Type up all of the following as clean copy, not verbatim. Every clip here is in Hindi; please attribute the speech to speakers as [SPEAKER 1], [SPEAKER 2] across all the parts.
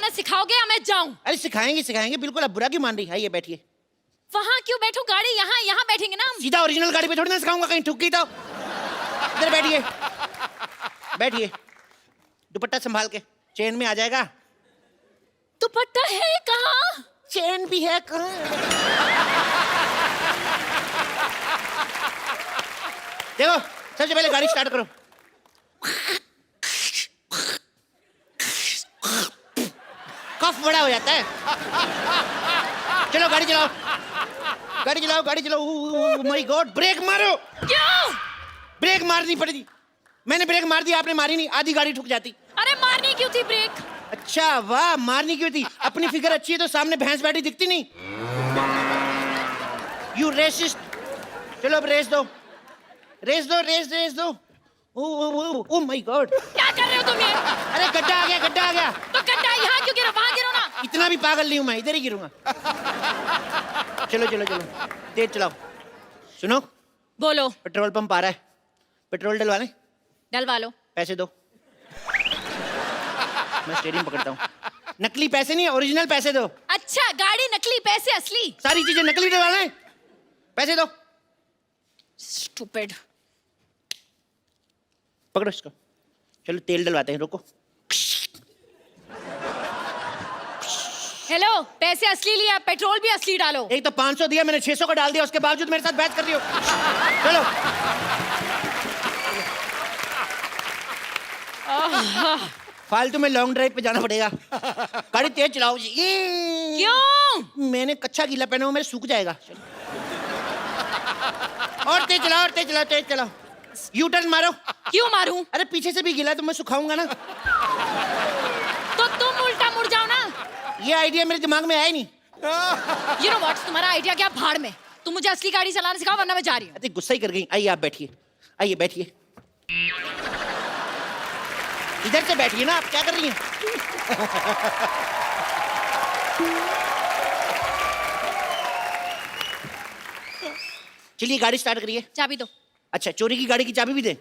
[SPEAKER 1] चलाना सिखाओगे या मैं जाऊं?
[SPEAKER 2] अरे सिखाएंगे सिखाएंगे, बिल्कुल। अब बुरा क्यों मान रही है? ये बैठिए।
[SPEAKER 1] वहां क्यों बैठू? गाड़ी यहाँ यहाँ बैठेंगे ना हम।
[SPEAKER 2] सीधा ओरिजिनल गाड़ी पे थोड़ी ना सिखाऊंगा, कहीं ठुक गई तो। इधर बैठिए, बैठिए। दुपट्टा संभाल के, चेन में आ जाएगा।
[SPEAKER 1] दुपट्टा है कहाँ?
[SPEAKER 2] चेन भी है कहाँ? देखो, सबसे पहले गाड़ी स्टार्ट करो। कफ बड़ा हो जाता है। चलो गाड़ी चलाओ, गाड़ी चलाओ, गाड़ी चलाओ। ओह माय गॉड, ब्रेक मारो।
[SPEAKER 1] क्यों?
[SPEAKER 2] ब्रेक मारनी पड़ेगी। मैंने ब्रेक मार दी, आपने मारी नहीं, आधी गाड़ी ठुक जाती।
[SPEAKER 1] अरे मारनी क्यों थी ब्रेक?
[SPEAKER 2] अच्छा वाह, मारनी क्यों थी? अपनी फिगर अच्छी है तो सामने भैंस बैठी दिखती नहीं? You racist. चलो अब रेस दो, रेस दो, रेस दो। ओह माय गॉड,
[SPEAKER 1] क्या कर रहे हो तुम ये?
[SPEAKER 2] अरे गड्ढा आ गया, गड्ढा आ गया।
[SPEAKER 1] तो गड्ढा यहाँ क्यों गिरा? वहां गिरो ना।
[SPEAKER 2] इतना भी पागल नहीं हूं मैं, इधर ही गिरूंगा। चलो चलो चलो, तेज चलाओ। सुनो,
[SPEAKER 1] बोलो।
[SPEAKER 2] पेट्रोल पंप आ रहा है, पेट्रोल डलवा लें?
[SPEAKER 1] डलवा लो।
[SPEAKER 2] पैसे दो। मैं स्टीयरिंग पकड़ता हूँ। नकली पैसे नहीं, ओरिजिनल पैसे दो।
[SPEAKER 1] अच्छा, गाड़ी नकली, पैसे असली।
[SPEAKER 2] सारी चीजें नकली डलवा लें, पैसे दो।
[SPEAKER 1] स्टूपिड।
[SPEAKER 2] पकड़ो इसको। चलो तेल डलवाते हैं, रुको।
[SPEAKER 1] हेलो, पैसे असली लिया, पेट्रोल भी असली डालो।
[SPEAKER 2] एक तो 500 दिया मैंने, 600 का डाल दिया, उसके बावजूद मेरे साथ बहस कर रही हो। चलो। फालतू में लॉन्ग ड्राइव पे जाना पड़ेगा। गाड़ी तेज चलाओ जी।
[SPEAKER 1] क्यों?
[SPEAKER 2] मैंने कच्चा गीला पहना हुआ, मेरे सूख जाएगा। और तेज चलाओ, और तेज चलाओ, तेज चलाओ। यू टर्न मारो।
[SPEAKER 1] क्यों मारूं?
[SPEAKER 2] अरे पीछे से भी गीला तो मैं सुखाऊंगा ना।
[SPEAKER 1] तो तुम उल्टा मुड़ जाओ ना।
[SPEAKER 2] ये आइडिया मेरे दिमाग में आया ही नहीं।
[SPEAKER 1] You know what? तुम्हारा आइडिया क्या? भाड़ में। तुम मुझे असली गाड़ी चलाना सिखाओ वरना मैं जा रही हूँ।
[SPEAKER 2] अरे गुस्सा ही कर गई। आइए आप बैठिए, आइए बैठिए। इधर से बैठिए ना, आप क्या कर रही हैं? चलिए गाड़ी स्टार्ट करिए।
[SPEAKER 1] चाबी दो।
[SPEAKER 2] अच्छा, चोरी की गाड़ी की चाबी भी दे?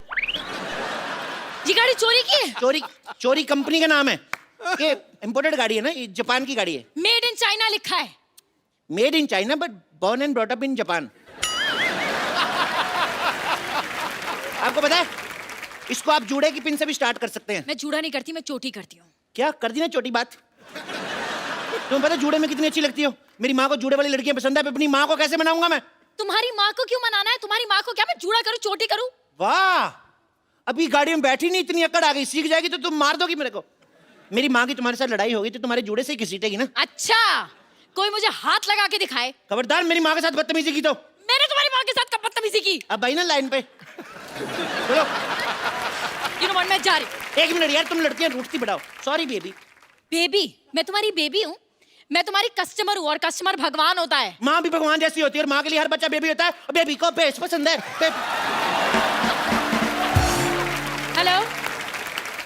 [SPEAKER 1] ये गाड़ी चोरी की है?
[SPEAKER 2] चोरी, चोरी कंपनी का नाम है। ये इंपोर्टेड गाड़ी है ना, ये जापान की गाड़ी है।
[SPEAKER 1] मेड इन चाइना लिखा है।
[SPEAKER 2] Made in China but born and brought up in Japan. आपको पता है, इसको आप जूड़े की पिन से भी स्टार्ट कर सकते हैं।
[SPEAKER 1] मैं जूड़ा नहीं करती, मैं चोटी करती हूँ।
[SPEAKER 2] क्या कर दी ना छोटी बात? तुम्हें पता जूड़े में कितनी अच्छी लगती हो? मेरी माँ को जूड़े वाली लड़कियां पसंद है, अपनी माँ को कैसे मनाऊंगा मैं?
[SPEAKER 1] तुम्हारी माँ को क्यों मनाना है? तुम्हारी माँ को क्या मैं जूड़ा करूँ, चोटी करूँ?
[SPEAKER 2] वाह, अभी गाड़ी में बैठी नहीं, इतनी अकड़ आ गई। सीख जाएगी तो तुम मार दोगी मेरे को। मेरी माँ की तुम्हारे साथ लड़ाई होगी तो तुम्हारे जूड़े से ही घसीटेगी ना।
[SPEAKER 1] अच्छा, कोई मुझे हाथ लगा के दिखाए।
[SPEAKER 2] खबरदार मेरी माँ के साथ बदतमीजी की तो।
[SPEAKER 1] मैंने तुम्हारी माँ के साथ कब बदतमीजी की?
[SPEAKER 2] अब भाई ना लाइन पे। चलो।
[SPEAKER 1] You know what? मैं जा रही हूँ।
[SPEAKER 2] एक मिनट यार, तुम लड़कियां रूठती बढ़ाओ। Sorry baby.
[SPEAKER 1] बेबी? मैं तुम्हारी बेबी हूँ? मैं तुम्हारी कस्टमर हूँ और कस्टमर भगवान होता है।
[SPEAKER 2] माँ भी भगवान जैसी होती है और माँ के लिए हर बच्चा बेबी होता है और बेबी को बेस्ट पसंद है।
[SPEAKER 1] हेलो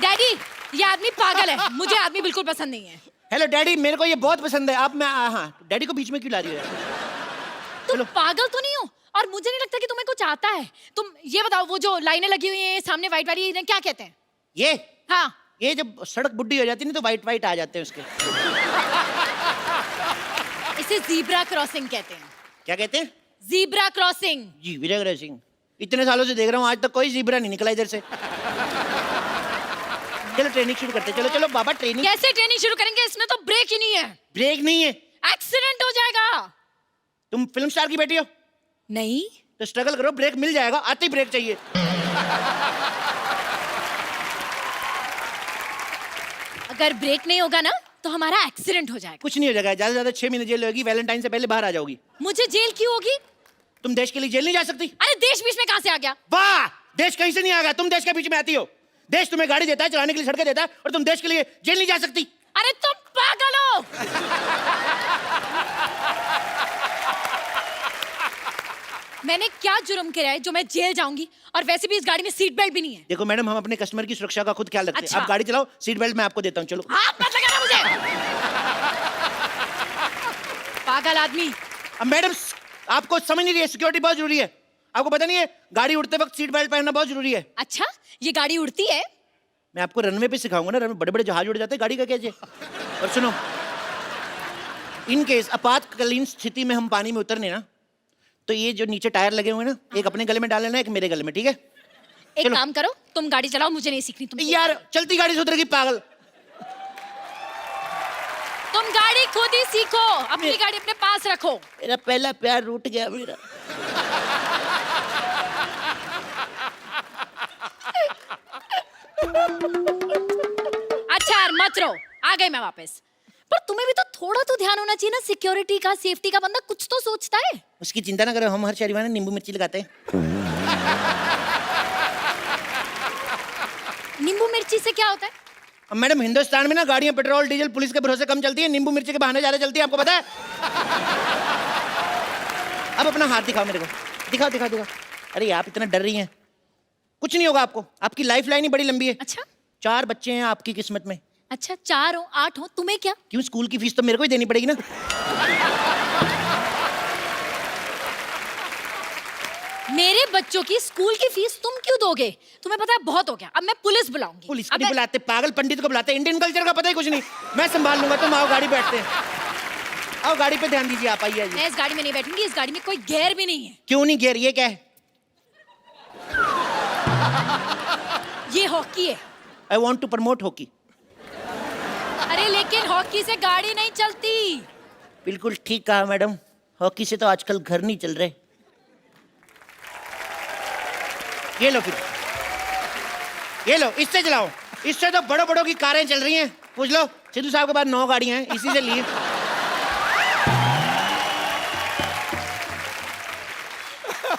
[SPEAKER 1] डैडी, ये आदमी पागल है। मुझे आदमी बिल्कुल पसंद नहीं है।
[SPEAKER 2] हेलो डैडी, मेरे को ये बहुत पसंद है। अब मैं हाँ, डैडी को बीच में क्यों ला रही हो?
[SPEAKER 1] तुम पागल तो नहीं हो? और मुझे नहीं लगता कि तुम्हें कुछ आता है। तुम ये बताओ, वो जो लाइनें लगी हुई हैं सामने व्हाइट वाली, इन्हें क्या कहते हैं?
[SPEAKER 2] ये
[SPEAKER 1] हाँ,
[SPEAKER 2] ये जब सड़क बुड्ढी हो जाती है ना तो वाइट वाइट आ जाते हैं उसके।
[SPEAKER 1] इसे जीब्रा क्रॉसिंग कहते हैं।
[SPEAKER 2] क्या कहते हैं?
[SPEAKER 1] Zebra crossing.
[SPEAKER 2] जी वीरेंद्र सिंह, इतने सालों से देख रहा हूँ, आज तक कोई जीब्रा नहीं निकला इधर से। चलो ट्रेनिंग शुरू करते हैं। चलो चलो बाबा, ट्रेनिंग।
[SPEAKER 1] कैसे ट्रेनिंग शुरू करेंगे? इसमें तो ब्रेक ही नहीं है।
[SPEAKER 2] ब्रेक नहीं है?
[SPEAKER 1] एक्सीडेंट हो जाएगा।
[SPEAKER 2] तुम फिल्म स्टार की बेटी हो
[SPEAKER 1] नहीं
[SPEAKER 2] तो स्ट्रगल करो, ब्रेक मिल जाएगा। आते ही ब्रेक चाहिए।
[SPEAKER 1] अगर ब्रेक नहीं होगा ना तो हमारा एक्सीडेंट हो जाएगा।
[SPEAKER 2] कुछ नहीं हो जाएगा, ज्यादा से ज्यादा 6 महीने जेल होगी। वैलेंटाइन से पहले बाहर आ जाओगी।
[SPEAKER 1] मुझे जेल क्यों होगी?
[SPEAKER 2] तुम देश के लिए जेल नहीं जा सकती।
[SPEAKER 1] अरे देश बीच में कहां से आ गया?
[SPEAKER 2] वाह, देश कहीं से नहीं आ गया, तुम देश के बीच में आती हो। देश तुम्हें गाड़ी देता है, चलाने के लिए सड़कें देता है और तुम देश के लिए जेल नहीं जा सकती।
[SPEAKER 1] अरे तुम पागल हो। मैंने क्या जुर्म किया है जो मैं जेल जाऊंगी? और वैसे भी इस गाड़ी में सीट बेल्ट भी नहीं है।
[SPEAKER 2] देखो मैडम, हम अपने कस्टमर की सुरक्षा का खुद ख्याल रखते हैं।
[SPEAKER 1] अच्छा।
[SPEAKER 2] आप गाड़ी चलाओ, सीट बेल्ट मैं आपको देता हूँ। चलो।
[SPEAKER 1] हाथ मत लगाना मुझे। पागल आदमी।
[SPEAKER 2] अब मैडम, आपको समझ नहीं रही है, सिक्योरिटी बहुत जरूरी है। आपको पता नहीं है, गाड़ी उड़ते वक्त सीट बेल्ट पहनना बहुत जरूरी है।
[SPEAKER 1] अच्छा, ये गाड़ी उड़ती है?
[SPEAKER 2] मैं आपको रनवे पे सिखाऊंगा ना, रनवे बड़े बड़े जहाज उड़ जाते हैं, गाड़ी का क्या? और सुनो, इन केस आपातकालीन स्थिति में हम पानी में उतरने ना, तो ये जो नीचे टायर लगे हुए हैं ना, एक अपने गले में डाल लेना, एक मेरे गले में, ठीक है?
[SPEAKER 1] एक
[SPEAKER 2] चलो।
[SPEAKER 1] काम करो, तुम गाड़ी चलाओ, मुझे नहीं सीखनी तुम।
[SPEAKER 2] यार चलती गाड़ी से उतरेगी पागल।
[SPEAKER 1] तुम गाड़ी खुद ही सीखो, अपनी गाड़ी अपने पास रखो।
[SPEAKER 2] मेरा पहला प्यार रूठ गया मेरा।
[SPEAKER 1] अच्छा यार मत रो, आ गई मैं वापस। पर तुम्हें भी तो थोड़ा तो ध्यान होना चाहिए ना, सिक्योरिटी का, सेफ्टी का। बंदा कुछ तो सोचता है।
[SPEAKER 2] उसकी चिंता ना करो, हम हर शनिवार नींबू मिर्ची लगाते हैं।
[SPEAKER 1] नींबू मिर्ची से क्या होता है?
[SPEAKER 2] अब मैडम हिंदुस्तान में ना गाड़ियां पेट्रोल डीजल पुलिस के भरोसे कम चलती है, नींबू मिर्ची के बहाने ज्यादा चलती है, आपको पता है? अब अपना हाथ दिखाओ मेरे को, दिखाओ दिखाओ दिखाओ। अरे आप इतना डर रही हैं, कुछ नहीं होगा आपको, आपकी लाइफ लाइन ही बड़ी लंबी है।
[SPEAKER 1] अच्छा
[SPEAKER 2] 4 बच्चे हैं आपकी किस्मत में।
[SPEAKER 1] अच्छा, 4 हो 8 हो, तुम्हें क्या?
[SPEAKER 2] क्यों, स्कूल की फीस तो मेरे को ही देनी पड़ेगी ना।
[SPEAKER 1] मेरे बच्चों की स्कूल की फीस तुम क्यों दोगे? तुम्हें पता है बहुत हो गया, अब मैं पुलिस बुलाऊंगी।
[SPEAKER 2] पुलिस को नहीं बुलाते, पागल पंडित को बुलाते, इंडियन कल्चर का पता ही कुछ नहीं। मैं संभाल लूंगा, तुम आओ गाड़ी बैठते हैं। आओ गाड़ी पे ध्यान दीजिए, आप आइए।
[SPEAKER 1] मैं इस गाड़ी में नहीं बैठूंगी, इस गाड़ी में कोई गियर भी नहीं है।
[SPEAKER 2] क्यों नहीं गियर, ये क्या है?
[SPEAKER 1] ये हॉकी है।
[SPEAKER 2] I want to promote hockey.
[SPEAKER 1] अरे लेकिन हॉकी से गाड़ी नहीं चलती।
[SPEAKER 2] बिल्कुल ठीक कहा मैडम, हॉकी से तो आजकल घर नहीं चल रहे। ये लो फिर, ये लो, इससे चलाओ। इससे तो बड़ों बड़ों की कारें चल रही हैं। पूछ लो सिद्धू साहब के पास 9 गाड़ियां हैं, इसी से लिए।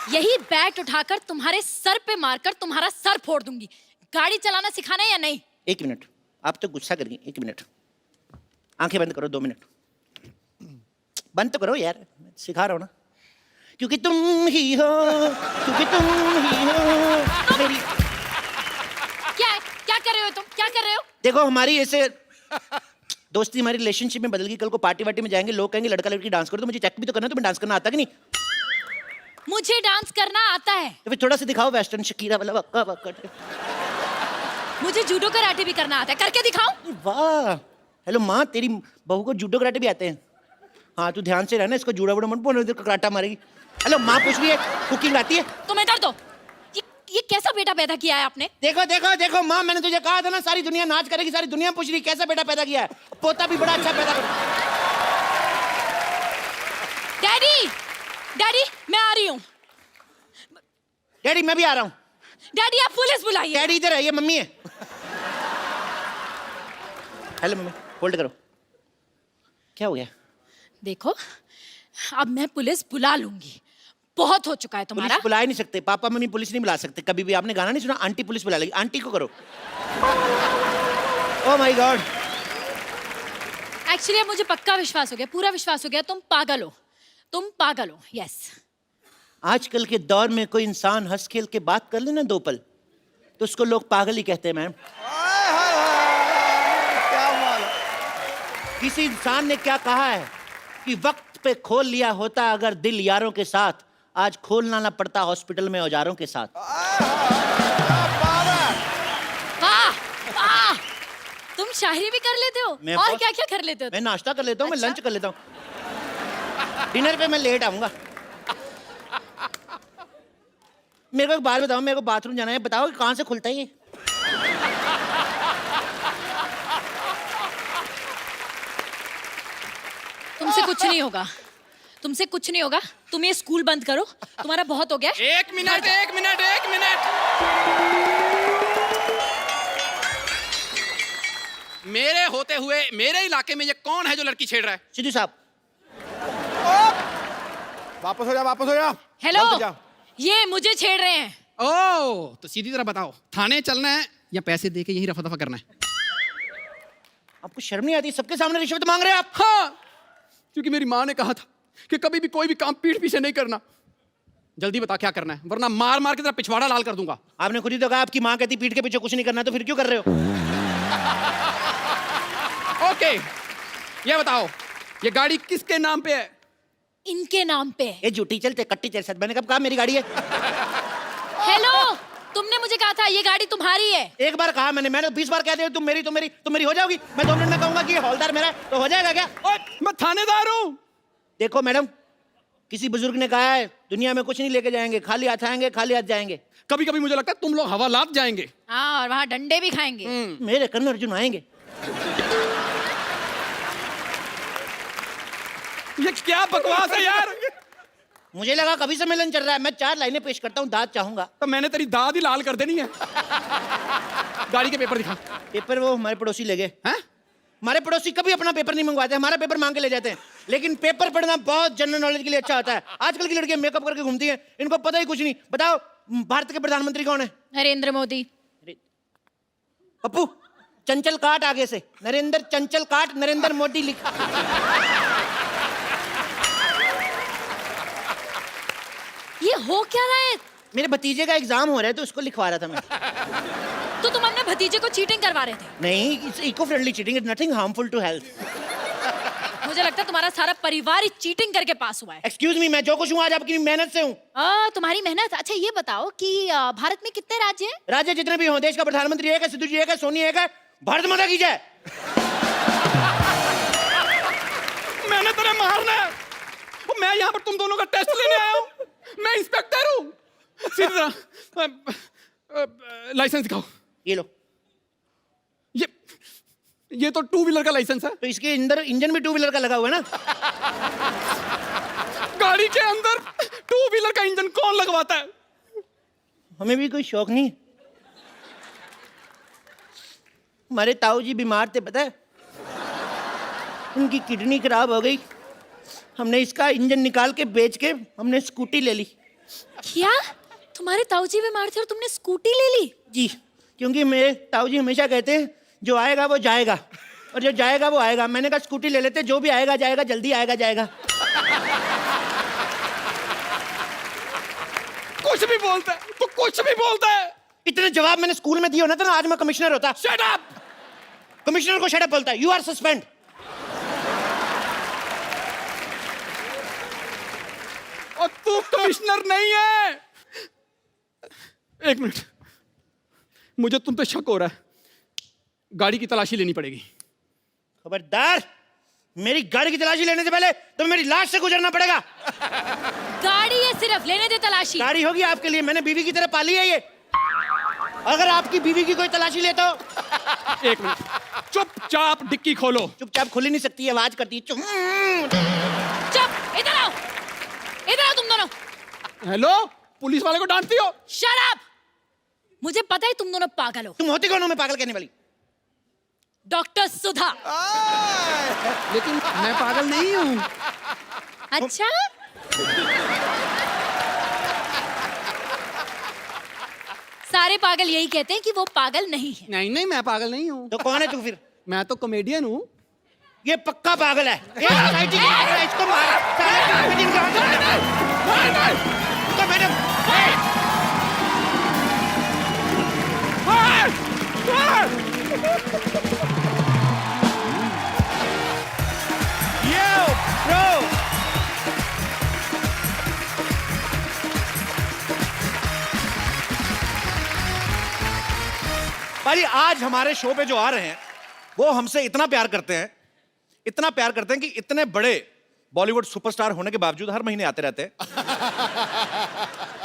[SPEAKER 1] यही बैट उठाकर तुम्हारे सर पे मारकर तुम्हारा सर फोड़ दूंगी। गाड़ी चलाना सिखाना है या नहीं?
[SPEAKER 2] 1 मिनट, आप तो गुस्सा करेंगे। 1 मिनट, आंखें बंद करो। 2 मिनट बंद तो करो यार, सिखा रहा हूं ना। क्योंकि तुम ही हो, क्योंकि तुम ही हो मेरी।
[SPEAKER 1] क्या है? क्या कर रहे हो तुम? क्या कर रहे हो?
[SPEAKER 2] देखो हमारी ऐसे दोस्ती, हमारी रिलेशनशिप में बदल गई। कल को पार्टी वार्टी में जाएंगे, लोग कहेंगे लड़का लड़की डांस करो, तो मुझे चेक भी तो करना है, तुम्हें डांस करना आता कि नहीं?
[SPEAKER 1] मुझे डांस करना आता है।
[SPEAKER 2] तो फिर थोड़ा सा दिखाओ वेस्टर्न शकीरा वाला वक्का वक्का।
[SPEAKER 1] मुझे जूडो कराटे भी करना आता है, करके दिखाऊं?
[SPEAKER 2] वाह, हेलो माँ, तेरी बहू को जूडो कराटे भी आते हैं। हाँ तू ध्यान से रहना, इसको जूड़ा वूड़ा मत बोलना, इधर कराटा मारेगी। हेलो माँ पूछ रही है, कुकिंग आती है?
[SPEAKER 1] तुम इधर दो। ये कैसा बेटा पैदा किया है आपने?
[SPEAKER 2] देखो देखो देखो माँ, मैंने तुझे कहा था ना, सारी दुनिया नाच करेगी, सारी दुनिया पूछ रही कैसा बेटा पैदा किया है। पोता भी बड़ा अच्छा पैदा कर।
[SPEAKER 1] डैडी, डैडी मैं आ रही हूँ।
[SPEAKER 2] डैडी मैं भी आ रहा हूँ।
[SPEAKER 1] डैडी आप पुलिस बुलाइए।
[SPEAKER 2] डैडी इधर है, ये मम्मी है। हेलो मम्मी, होल्ड करो। क्या हो गया?
[SPEAKER 1] देखो अब मैं पुलिस बुला लूंगी, बहुत हो चुका है तुम्हारा।
[SPEAKER 2] पुलिस बुला ही नहीं सकते, पापा मम्मी पुलिस नहीं बुला सकते कभी भी। आपने गाना नहीं सुना, आंटी पुलिस बुला लेगी। आंटी को करो। Oh my God.
[SPEAKER 1] एक्चुअली अब मुझे पक्का विश्वास हो गया, पूरा विश्वास हो गया, तुम पागल हो, तुम पागल हो। यस,
[SPEAKER 2] आजकल के दौर में कोई इंसान हंस खेल के बात कर ले ना 2 पल, तो उसको लोग पागल ही कहते हैं मैम।
[SPEAKER 3] क्या माल।
[SPEAKER 2] किसी इंसान ने क्या कहा है कि वक्त पे खोल लिया होता अगर दिल यारों के साथ, आज खोलना ना पड़ता हॉस्पिटल में औजारों के साथ।
[SPEAKER 1] वाह वाह, तुम शायरी भी कर लेते हो
[SPEAKER 2] मैं
[SPEAKER 1] और
[SPEAKER 2] बहुत-
[SPEAKER 1] क्या क्या कर लेते हो?
[SPEAKER 2] मैं नाश्ता कर लेता हूँ, मैं
[SPEAKER 1] अच्छा?
[SPEAKER 2] लंच कर लेता हूँ, डिनर पे मैं लेट आऊंगा। मेरे को एक बात बताओ, मेरे को बाथरूम जाना है, बताओ कि कहाँ से खुलता है ये?
[SPEAKER 1] तुमसे कुछ नहीं होगा, तुमसे कुछ नहीं होगा। तुम ये स्कूल बंद करो, तुम्हारा बहुत हो गया।
[SPEAKER 3] 1 मिनट 1 मिनट 1 मिनट। मेरे होते हुए मेरे इलाके में ये कौन है जो लड़की छेड़ रहा है?
[SPEAKER 2] सिद्धू साहब।
[SPEAKER 4] वापस हो जा, वापस हो जा।
[SPEAKER 1] हेलो,
[SPEAKER 4] वापस जा।
[SPEAKER 1] ये मुझे छेड़ रहे हैं।
[SPEAKER 3] ओह, तो सीधी तरह बताओ, थाने चलना है या पैसे देके यही रफा दफा करना है?
[SPEAKER 2] आपको शर्म नहीं आती? सबके सामने रिश्वत मांग रहे हैं आप।
[SPEAKER 3] हाँ, क्योंकि मेरी माँ ने कहा था कि कभी भी कोई भी काम पीठ पीछे नहीं करना। जल्दी बता क्या करना है, वरना मार मार के तेरा पिछवाड़ा लाल कर दूंगा।
[SPEAKER 2] आपने खुद ही तो कहा आपकी माँ कहती पीठ के पीछे कुछ नहीं करना, तो फिर क्यों कर रहे हो?
[SPEAKER 3] ओके, ये बताओ, ये गाड़ी किसके नाम पे है?
[SPEAKER 1] इनके नाम पे।
[SPEAKER 2] ये झूठी चलते कट्टी चल सकते, मैंने कब कहा मेरी गाड़ी है?
[SPEAKER 1] हेलो, तुमने मुझे कहा था ये गाड़ी तुम्हारी है।
[SPEAKER 2] एक बार कहा मैंने 20 बार कह दिया तुम मेरी हो जाओगी। मैं 2 मिनट में कहूंगा कि ये हौलदार मेरा है, तो हो जाएगा क्या?
[SPEAKER 3] ओए, मैं थानेदार हूँ।
[SPEAKER 2] देखो मैडम, किसी बुजुर्ग ने कहा है दुनिया में कुछ नहीं लेके जाएंगे, खाली हाथ आएंगे खाली हाथ जाएंगे।
[SPEAKER 3] कभी कभी मुझे लगता है तुम लोग हवालात जाएंगे।
[SPEAKER 1] हाँ, और वहाँ डंडे भी खाएंगे।
[SPEAKER 2] मेरे कर्ण अर्जुन आएंगे।
[SPEAKER 3] ये क्या बकवास है यार।
[SPEAKER 2] मुझे लगा कभी सम्मेलन चल रहा है। मैं 4 लाइनें पेश करता हूँ, दाद चाहूंगा।
[SPEAKER 3] तो मैंने तेरी दाद ही लाल कर देनी है। गाड़ी के पेपर दिखा।
[SPEAKER 2] पेपर वो हमारे पड़ोसी ले गए।
[SPEAKER 3] हैं?
[SPEAKER 2] हमारे पड़ोसी कभी अपना पेपर नहीं मंगवाते, हमारा पेपर मांग के ले जाते हैं। लेकिन पेपर पढ़ना बहुत जनरल नॉलेज के लिए अच्छा होता है। आजकल की लड़कियां मेकअप करके घूमती हैं, इनको पता ही कुछ नहीं। बताओ भारत के प्रधानमंत्री कौन है?
[SPEAKER 1] नरेंद्र मोदी।
[SPEAKER 2] पप्पू चंचल काट आगे से, नरेंद्र चंचल काट नरेंद्र मोदी लिख।
[SPEAKER 1] ये हो क्या रहा है?
[SPEAKER 2] मेरे भतीजे का एग्जाम हो रहा है तो उसको लिखवा रहा था मैं।
[SPEAKER 1] तो तुम अपने भतीजे को चीटिंग करवा रहे थे?
[SPEAKER 2] नहीं, it's eco friendly cheating, it's nothing harmful to health.
[SPEAKER 1] मुझे लगता है तुम्हारा सारा परिवार ही चीटिंग करके पास हुआ है।
[SPEAKER 2] एक्सक्यूज मी, मैं जो कुछ हूँ आज आपकी मेहनत से हूँ।
[SPEAKER 1] तुम्हारी मेहनत। अच्छा ये बताओ कि भारत में कितने राज्य हैं?
[SPEAKER 2] राज्य जितने भी हों, देश का प्रधानमंत्री एक है, सिद्धू जी एक है, सोनी एक है। भारत माता की जय।
[SPEAKER 3] मैंने तेरे मारना है। मैं यहाँ पर तुम दोनों का टेस्ट लेने आया हूँ। मैं इंस्पेक्टर हूँ। सीधी तरह लाइसेंस दिखाओ।
[SPEAKER 2] ये लो।
[SPEAKER 3] ये तो 2 व्हीलर का लाइसेंस है।
[SPEAKER 2] तो इसके अंदर इंजन भी 2 व्हीलर का लगा हुआ है ना।
[SPEAKER 3] गाड़ी के अंदर 2 व्हीलर का इंजन कौन लगवाता है?
[SPEAKER 2] हमें भी कोई शौक नहीं। हमारे ताऊ जी बीमार थे, पता है, उनकी किडनी खराब हो गई। हमने इसका इंजन निकाल के बेच के हमने स्कूटी ले ली।
[SPEAKER 1] क्या? तुम्हारे ताऊजी बीमार थे और तुमने स्कूटी ले ली?
[SPEAKER 2] जी, क्योंकि मेरे ताऊ जी हमेशा कहते हैं जो आएगा वो जाएगा और जो जाएगा वो आएगा। मैंने कहा स्कूटी ले लेते, जो भी आएगा जाएगा, जल्दी आएगा जाएगा।
[SPEAKER 3] कुछ भी बोलता है, तो कुछ भी बोलता है।
[SPEAKER 2] इतने जवाब मैंने स्कूल में दिए होना था ना, आज मैं कमिश्नर होता।
[SPEAKER 3] Shut up.
[SPEAKER 2] कमिश्नर को शट अप बोलता है। You are suspend.
[SPEAKER 3] और तू कमिश्नर नहीं है। एक मिनट, मुझे तुम पे शक हो रहा है। गाड़ी की तलाशी लेनी पड़ेगी।
[SPEAKER 2] खबरदार, मेरी गाड़ी की तलाशी लेने से पहले तो मेरी लाश से गुजरना पड़ेगा।
[SPEAKER 1] गाड़ी है सिर्फ, लेने दे तलाशी।
[SPEAKER 2] गाड़ी होगी आपके लिए, मैंने बीवी की तरह पाली है ये। अगर आपकी बीवी की कोई तलाशी ले तो।
[SPEAKER 3] एक मिनट, चुपचाप डिक्की खोलो।
[SPEAKER 2] चुपचाप खुल ही नहीं सकती, आवाज करती है।
[SPEAKER 1] चुप, इधर आओ, इधर आओ तुम दोनों।
[SPEAKER 3] हेलो, पुलिस वाले को डांटती हो?
[SPEAKER 1] Shut up. मुझे पता है तुम दोनों पागल हो।
[SPEAKER 2] तुम होती कौन हो मैं पागल कहने वाली?
[SPEAKER 1] डॉक्टर सुधा।
[SPEAKER 3] लेकिन मैं पागल नहीं हूँ।
[SPEAKER 1] अच्छा, सारे पागल यही कहते हैं कि वो पागल नहीं है।
[SPEAKER 3] नहीं नहीं, मैं पागल नहीं हूँ।
[SPEAKER 2] तो कौन है तू फिर?
[SPEAKER 3] मैं तो कॉमेडियन हूँ।
[SPEAKER 2] ये पक्का पागल है। इसको मार। तो मैडम
[SPEAKER 4] भाई आज हमारे शो पे जो आ रहे हैं वो हमसे इतना प्यार करते हैं, इतना प्यार करते हैं कि इतने बड़े बॉलीवुड सुपरस्टार होने के बावजूद हर महीने आते रहते हैं।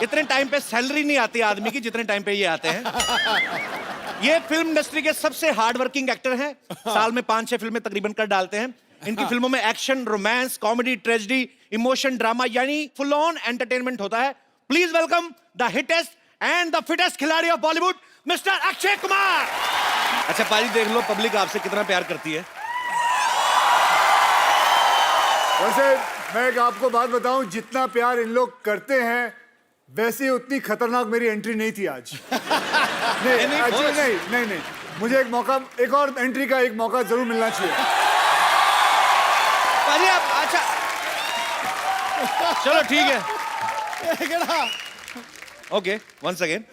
[SPEAKER 4] इतने टाइम पे सैलरी नहीं आती आदमी की जितने टाइम पे ये आते हैं। ये फिल्म इंडस्ट्री के सबसे हार्ड वर्किंग एक्टर हैं। साल में 5-6 फिल्में तकरीबन कर डालते हैं। इनकी फिल्मों में action, romance, comedy, tragedy, emotion, drama यानी फुल ऑन एंटरटेनमेंट होता है। Please welcome the hittest and the fittest khiladi of Bollywood, mister Akshay Kumar. अच्छा पाजी, देख लो पब्लिक आपसे कितना प्यार करती है।
[SPEAKER 5] वैसे मैं एक आपको बात बताऊं, जितना प्यार इन लोग करते हैं वैसे उतनी खतरनाक मेरी एंट्री नहीं थी आज। नहीं, actually नहीं, मुझे एक मौका, एक और एंट्री का एक मौका जरूर मिलना चाहिए।
[SPEAKER 4] पाजी आप, अच्छा चलो ठीक है। Okay, once again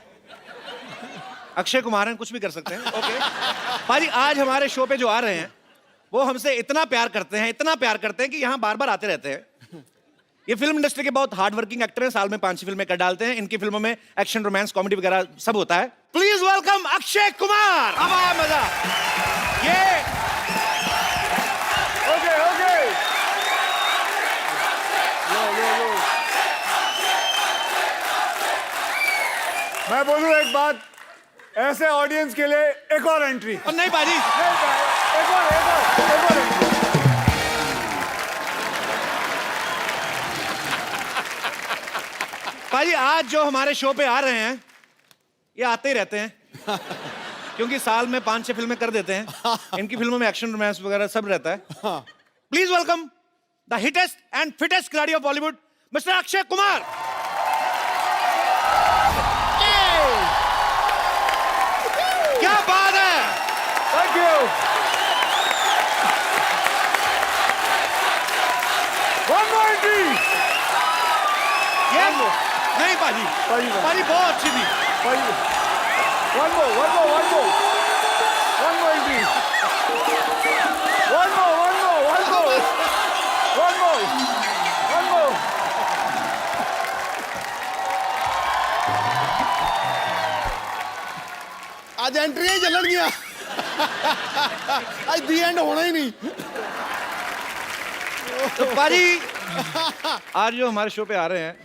[SPEAKER 4] Akshay Kumar हैं, कुछ भी कर सकते हैं। ओके पाजी, आज हमारे शो पे जो आ रहे हैं वो हमसे इतना प्यार करते हैं, इतना प्यार करते हैं कि यहाँ बार बार आते रहते हैं। ये फिल्म इंडस्ट्री के बहुत हार्ड वर्किंग एक्टर हैं, साल में 5 फिल्में कर डालते हैं। इनकी फिल्मों में एक्शन, रोमांस, कॉमेडी वगैरह सब होता है। Please welcome Akshay Kumar. अब आया मजा। ये
[SPEAKER 5] ओके ओके लो। मैं बोलूं एक बात, ऐसे ऑडियंस के लिए एक और एंट्री।
[SPEAKER 4] और नहीं बाजी,
[SPEAKER 5] एक और एंट्री।
[SPEAKER 4] भाई आज जो हमारे शो पे आ रहे हैं ये आते ही रहते हैं क्योंकि साल में 5-6 फिल्में कर देते हैं। इनकी फिल्मों में एक्शन, रोमांस वगैरह सब रहता है। Please welcome the hittest and fittest khiladi of Bollywood, mister Akshay Kumar. क्या बात है।
[SPEAKER 5] Thank you. One more entry.
[SPEAKER 4] ये नहीं बाजी, बाजी बहुत अच्छी थी।
[SPEAKER 5] One more entry. One more.
[SPEAKER 6] आज एंट्री ही चलन गया। आज दी एंड होना ही नहीं।
[SPEAKER 4] तो बाजी आज जो हमारे शो पे आ रहे हैं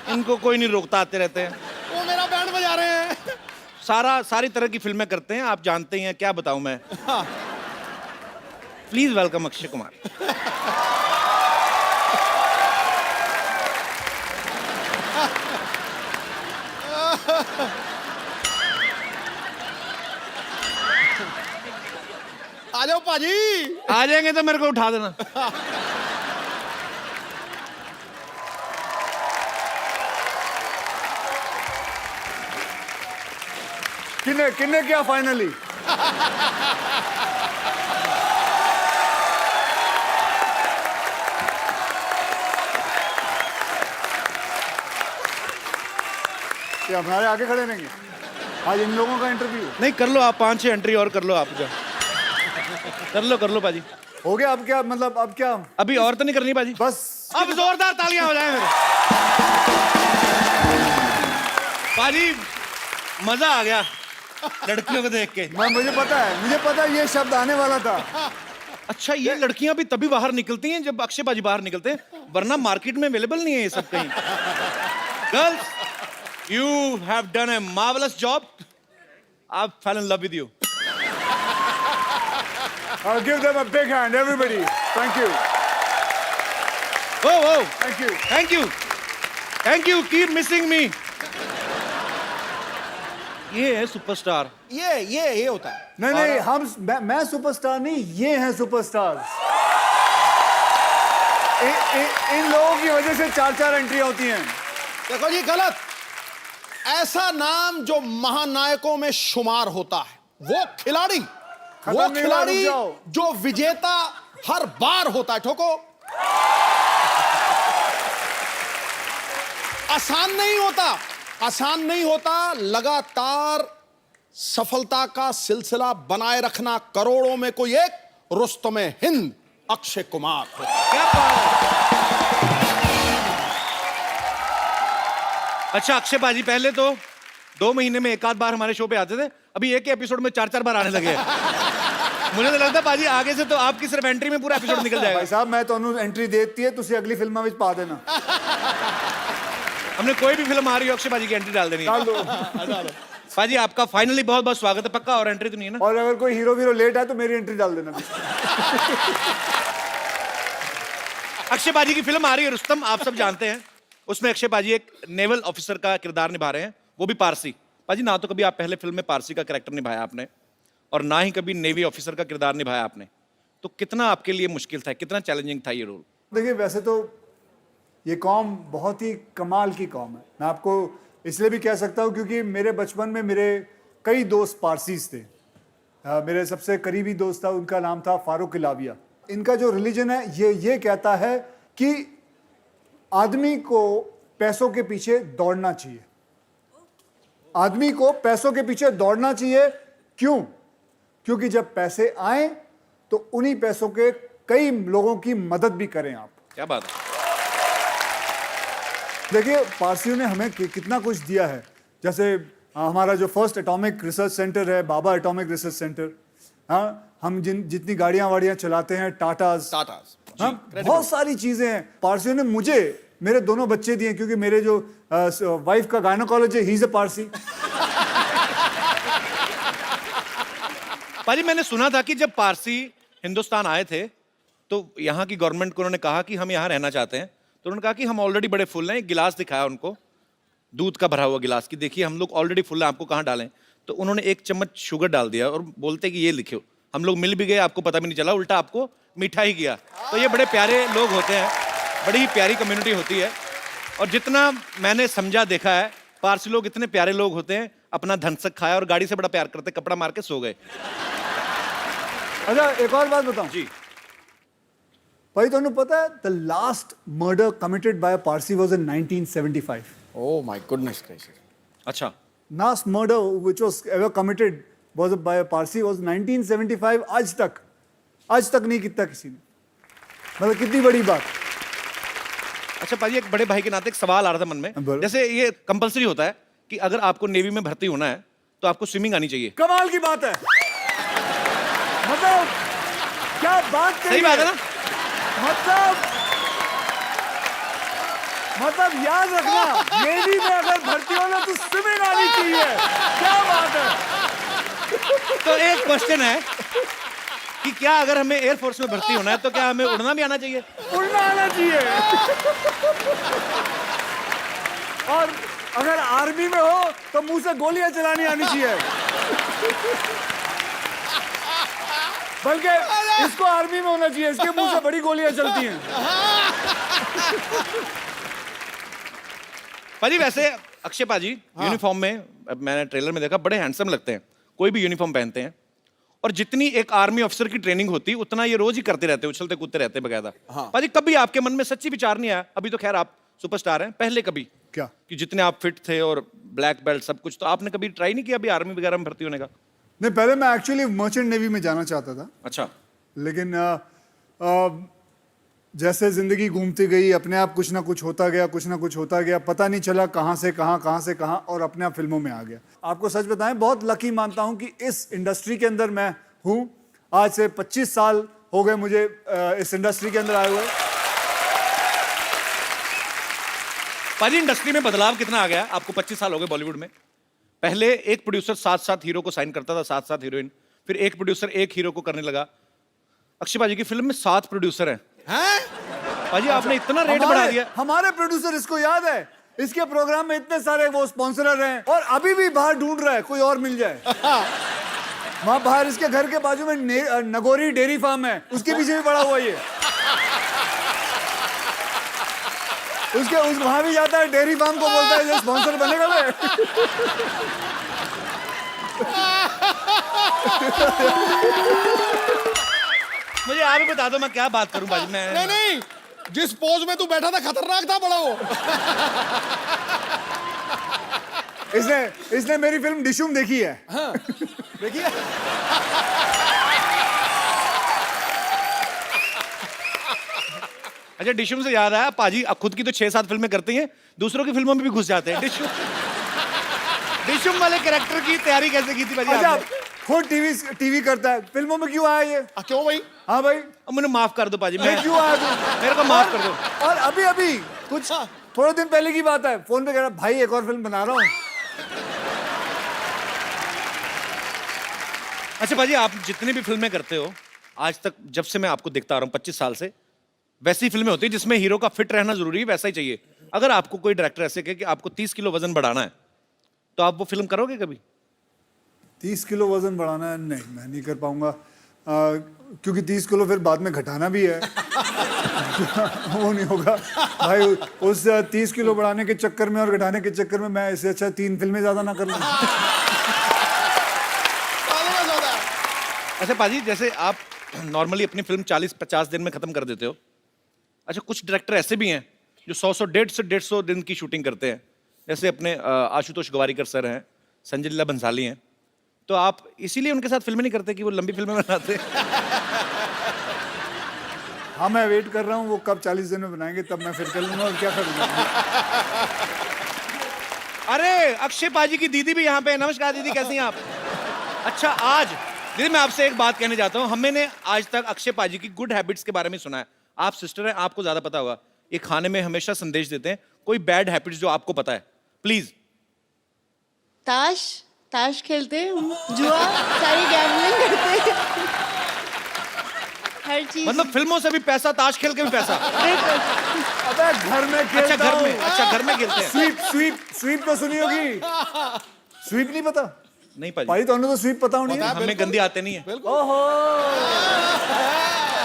[SPEAKER 4] इनको कोई नहीं रोकता, आते रहते हैं।
[SPEAKER 6] वो मेरा बैंड बजा रहे हैं।
[SPEAKER 4] सारी तरह की फिल्में करते हैं, आप जानते ही हैं, क्या बताऊं मैं। Please welcome Akshay Kumar.
[SPEAKER 6] आ जाओ पाजी।
[SPEAKER 4] आ जाएंगे तो मेरे को उठा देना।
[SPEAKER 5] किन्ने क्या फाइनली? ये हमारे आगे खड़े रहेंगे आज इन लोगों का इंटरव्यू।
[SPEAKER 4] नहीं कर लो आप, 5-6 एंट्री और कर लो आप। जा कर लो पाजी।
[SPEAKER 5] हो गया? अब क्या मतलब? अब क्या?
[SPEAKER 4] अभी और तो नहीं करनी पाजी?
[SPEAKER 5] बस
[SPEAKER 4] अब जोरदार तालियां हो जाए मेरे। पाजी मजा आ गया लड़कियों को देख के।
[SPEAKER 5] मुझे पता है ये शब्द आने वाला था।
[SPEAKER 4] अच्छा, ये लड़कियां भी तभी बाहर निकलती हैं जब अक्षय पाजी बाहर निकलते हैं, वरना मार्केट में अवेलेबल नहीं है ये सब कहीं। Girls, you have done a marvelous job. I fell in love with you.
[SPEAKER 5] I'll give them a big hand, everybody. Thank you.
[SPEAKER 4] Oh,
[SPEAKER 5] Thank you.
[SPEAKER 4] thank you. Keep missing me. ये है सुपरस्टार।
[SPEAKER 6] ये होता है।
[SPEAKER 5] नहीं, मैं सुपरस्टार नहीं, ये हैं सुपरस्टार्स। इन लोगों की वजह से 4-4 एंट्री होती हैं।
[SPEAKER 6] देखो जी, गलत। ऐसा नाम जो महानायकों में शुमार होता है, वो खिलाड़ी जो विजेता हर बार होता है। ठोको। आसान नहीं होता लगातार सफलता का सिलसिला बनाए रखना। करोड़ों में कोई एक रुस्तमे हिंद अक्षय कुमार हो।
[SPEAKER 4] क्या बात है। अच्छा अक्षय पाजी, पहले तो 2 महीने में 1 बार हमारे शो पे आते थे, अभी एक ही एपिसोड में 4-4 बार आने लगे हैं। मुझे तो लगता है पाजी आगे से तो आपकी सिर्फ एंट्री में पूरा एपिसोड निकल जाएगा।
[SPEAKER 5] भाई साहब, मैं तो एंट्री देती है, तुसी अगली फिल्म में पा देना।
[SPEAKER 4] हमने कोई भी फिल्म आ रही हो अक्षय पाजी की एंट्री डाल देनी है।
[SPEAKER 5] डाल दो।
[SPEAKER 4] पाजी आपका फाइनली बहुत बहुत स्वागत है। पक्का और एंट्री तो नहीं है ना?
[SPEAKER 5] और अगर कोई हीरो लेट है तो मेरी एंट्री डाल देना।
[SPEAKER 4] अक्षय पाजी की फिल्म आ रही है रुस्तम, आप सब जानते हैं। उसमें अक्षय पाजी एक नेवल ऑफिसर का किरदार निभा रहे हैं, वो भी पारसी। पाजी, ना तो कभी आप पहले फिल्म में पारसी का कैरेक्टर निभाया आपने, और ना ही कभी नेवी ऑफिसर का किरदार निभाया आपने, तो कितना आपके लिए मुश्किल था, कितना चैलेंजिंग था ये रोल?
[SPEAKER 5] देखिए, वैसे तो ये कौम बहुत ही कमाल की कौम है। मैं आपको इसलिए भी कह सकता हूँ क्योंकि मेरे बचपन में मेरे कई दोस्त पारसीज थे। मेरे सबसे करीबी दोस्त था, उनका नाम था फारूक इलाविया। इनका जो रिलीजन है ये कहता है कि आदमी को पैसों के पीछे दौड़ना चाहिए। आदमी को पैसों के पीछे दौड़ना चाहिए। क्यों? क्योंकि जब पैसे आए तो उन्हीं पैसों के कई लोगों की मदद भी करें आप।
[SPEAKER 4] क्या बात है।
[SPEAKER 5] देखिए पारसियों ने हमें कितना कुछ दिया है, जैसे हमारा जो फर्स्ट एटॉमिक रिसर्च सेंटर है, बाबा एटॉमिक रिसर्च सेंटर। हाँ, हम जितनी गाड़ियां वाड़ियां चलाते हैं, टाटास, हाँ, बहुत सारी चीजें हैं। पारसियों ने मुझे मेरे दोनों बच्चे दिए, क्योंकि मेरे जो वाइफ का गायनोकोलॉजिस्ट है, ही इज अ पारसी।
[SPEAKER 4] पाजी मैंने सुना था कि जब पारसी हिंदुस्तान आए थे तो यहाँ की गवर्नमेंट को उन्होंने कहा कि हम यहाँ रहना चाहते हैं, तो उन्होंने कहा कि हम ऑलरेडी बड़े फुल हैं। एक गिलास दिखाया उनको, दूध का भरा हुआ गिलास, की देखिए हम लोग ऑलरेडी फुल हैं, आपको कहाँ डालें। तो उन्होंने 1 चम्मच शुगर डाल दिया और बोलते कि ये लिखो। हम लोग मिल भी गए, आपको पता भी नहीं चला, उल्टा आपको मीठा ही किया। तो ये बड़े प्यारे लोग होते हैं, बड़ी ही प्यारी कम्युनिटी होती है। और जितना मैंने समझा देखा है, पारसी लोग इतने प्यारे लोग होते हैं, अपना धनसक खाया और गाड़ी से बड़ा प्यार करते, कपड़ा मार के सो गए।
[SPEAKER 5] अच्छा एक और बात बताऊं
[SPEAKER 4] जी
[SPEAKER 5] भाई, तुम्हें पता है the last murder committed by a Parsi was in 1975।
[SPEAKER 6] Oh my goodness gracious.
[SPEAKER 4] अच्छा,
[SPEAKER 5] Last murder which was ever committed was by a Parsi was 1975। आज तक नहीं कितना किसी ने, मतलब कितनी बड़ी बात।
[SPEAKER 4] अच्छा पाजी एक बड़े भाई के नाते एक सवाल आ रहा था मन में।
[SPEAKER 5] बोलो।
[SPEAKER 4] जैसे ये कंपलसरी होता है कि अगर आपको नेवी में भर्ती होना है तो आपको स्विमिंग आनी चाहिए।
[SPEAKER 5] कमाल की बात है, मतलब क्या बात कही
[SPEAKER 4] सही बात है ना।
[SPEAKER 5] मतलब याद रखना, नेवी में अगर भर्ती होना तो स्विमिंग आनी चाहिए। क्या बात है।
[SPEAKER 4] तो एक क्वेश्चन है कि क्या अगर हमें एयरफोर्स में भर्ती होना है तो क्या हमें उड़ना भी आना चाहिए?
[SPEAKER 5] उड़ना आना चाहिए। और अगर आर्मी में हो तो मुंह से गोलियां चलानी आनी चाहिए। बल्कि इसको आर्मी में होना चाहिए, इसके मुंह से बड़ी गोलियां चलती हैं।
[SPEAKER 4] पाजी वैसे अक्षय पाजी यूनिफॉर्म में, मैंने ट्रेलर में देखा, बड़े हैंडसम लगते हैं, कोई भी यूनिफॉर्म पहनते हैं। और जितनी एक आर्मी ऑफिसर की ट्रेनिंग होती है उतना ये रोज ही करते रहते हैं, उछलते कूदते रहते हैं बकायदा। पाजी कभी आपके मन में सच्ची विचार नहीं आया, अभी तो खैर आप सुपरस्टार हैं, पहले कभी
[SPEAKER 5] क्या
[SPEAKER 4] कि जितने आप फिट थे और ब्लैक बेल्ट सब कुछ, तो आपने कभी ट्राई नहीं किया अभी आर्मी वगैरह में भर्ती होने का?
[SPEAKER 5] नहीं, पहले मैं एक्चुअली मर्चेंट नेवी में जाना चाहता था,
[SPEAKER 4] अच्छा,
[SPEAKER 5] लेकिन जैसे जिंदगी घूमती गई, अपने आप कुछ ना कुछ होता गया, पता नहीं चला कहाँ से कहाँ और अपने आप फिल्मों में आ गया। आपको सच बताएं, बहुत लकी मानता हूं कि इस इंडस्ट्री के अंदर मैं हूं। आज से 25 साल हो गए मुझे इस इंडस्ट्री के अंदर आए हुए।
[SPEAKER 4] पाजी इंडस्ट्री में बदलाव कितना आ गया? आपको 25 साल हो गए बॉलीवुड में। पहले एक प्रोड्यूसर 7-7 हीरो को साइन करता था, 7-7 हीरोइन, फिर एक प्रोड्यूसर एक हीरो को करने लगा। अक्षय पाजी की फिल्म में 7 प्रोड्यूसर हैं। पाजी आपने इतना रेट बढ़ा दिया।
[SPEAKER 5] हमारे प्रोड्यूसर, इसको याद है, इसके प्रोग्राम में इतने सारे वो स्पॉन्सरर हैं, और अभी भी बाहर ढूंढ रहा है कोई और मिल जाए। वहां बाहर इसके घर के बाजू में नगोरी डेयरी फार्म है, उसके पीछे भी पड़ा हुआ ये। वहां भी जाता है, डेयरी फार्म को बोलता है ये स्पॉन्सर बनेगा मैं।
[SPEAKER 4] मुझे आप ही बता दो मैं क्या बात करूं पाजी। मैं
[SPEAKER 6] नहीं, जिस पोज में तू बैठा था खतरनाक था बड़ा वो।
[SPEAKER 5] इसने मेरी फिल्म डिशुम देखी है।
[SPEAKER 6] हाँ, देखिए
[SPEAKER 4] अच्छा, डिशुम से याद आया, पाजी खुद की तो 6-7 फिल्में करती हैं, दूसरों की फिल्मों में भी घुस जाते हैं। डिशुम वाले कैरेक्टर की तैयारी कैसे की थी पाजी
[SPEAKER 5] अच्छा,
[SPEAKER 4] आपने?
[SPEAKER 5] खुद टीवी करता है, फिल्मों में क्यों आया ये?
[SPEAKER 6] क्यों भाई?
[SPEAKER 5] हाँ भाई,
[SPEAKER 4] अब मुझे माफ कर दो पाजी,
[SPEAKER 5] ये
[SPEAKER 4] मैं
[SPEAKER 5] क्यों आया तू?
[SPEAKER 4] मेरे को माफ कर दो।
[SPEAKER 5] और अभी कुछ थोड़े दिन पहले की बात है, फोन पे कह रहा भाई एक और फिल्म बना रहा हूँ।
[SPEAKER 4] अच्छा पाजी, आप जितनी भी फिल्में करते हो आज तक, जब से मैं आपको देखता आ रहा हूँ 25 साल से, वैसी फिल्में होती है जिसमें हीरो का फिट रहना जरूरी है, वैसा ही चाहिए। अगर आपको कोई डायरेक्टर ऐसे कहे कि आपको 30 किलो वजन बढ़ाना है, तो आप वो फिल्म करोगे कभी?
[SPEAKER 5] 30 किलो वजन बढ़ाना है? नहीं, मैं नहीं कर पाऊंगा, क्योंकि 30 किलो फिर बाद में घटाना भी है। वो नहीं होगा भाई, उस 30 किलो बढ़ाने के चक्कर में और घटाने के चक्कर में मैं इससे अच्छा 3 फिल्में ज्यादा ना कर लूं।
[SPEAKER 4] अच्छा पाजी, जैसे आप नॉर्मली अपनी फिल्म 40-50 दिन में खत्म कर देते हो। अच्छा, कुछ डायरेक्टर ऐसे भी हैं जो 100 150 दिन की शूटिंग करते हैं, जैसे अपने आशुतोष गवारीकर सर हैं, संजय लीला बंसाली हैं। तो आप इसीलिए उनके साथ फिल्में नहीं करते कि वो लंबी फिल्में बनाते?
[SPEAKER 5] हाँ मैं वेट कर रहा हूँ, वो कब 40 दिन में बनाएंगे तब मैं फिर कर लूंगा, और क्या करूँगा।
[SPEAKER 4] अरे अक्षय पाजी की दीदी भी यहाँ पे है। नमस्कार दीदी, कैसी हैं आप? अच्छा, आज दीदी मैं आपसे एक बात कहने जाता हूँ। हमने आज तक अक्षय पाजी की गुड हैबिट्स के बारे में सुना है। आप सिस्टर हैं, आपको ज्यादा पता होगा। ये खाने में हमेशा संदेश देते हैं। कोई बैड हैबिट्स जो आपको पता है, प्लीज।
[SPEAKER 7] ताश खेलते हैं, जुआ, सारी गैम्बलिंग करते हैं, हर चीज।
[SPEAKER 4] मतलब फिल्मों से भी पैसा, ताश खेल के भी पैसा।
[SPEAKER 5] अबे घर में
[SPEAKER 4] अच्छा
[SPEAKER 5] खेलता
[SPEAKER 4] घर में,
[SPEAKER 5] हूँ।
[SPEAKER 4] अच्छा घर में खेलते हैं।
[SPEAKER 5] स्वीप तो सुनी होगी। स्वीप नहीं पता?
[SPEAKER 4] नहीं पाजी,
[SPEAKER 5] भाई तो स्वीप पता होनी है।
[SPEAKER 4] हमें गंदी आते नहीं है।
[SPEAKER 5] ओहो,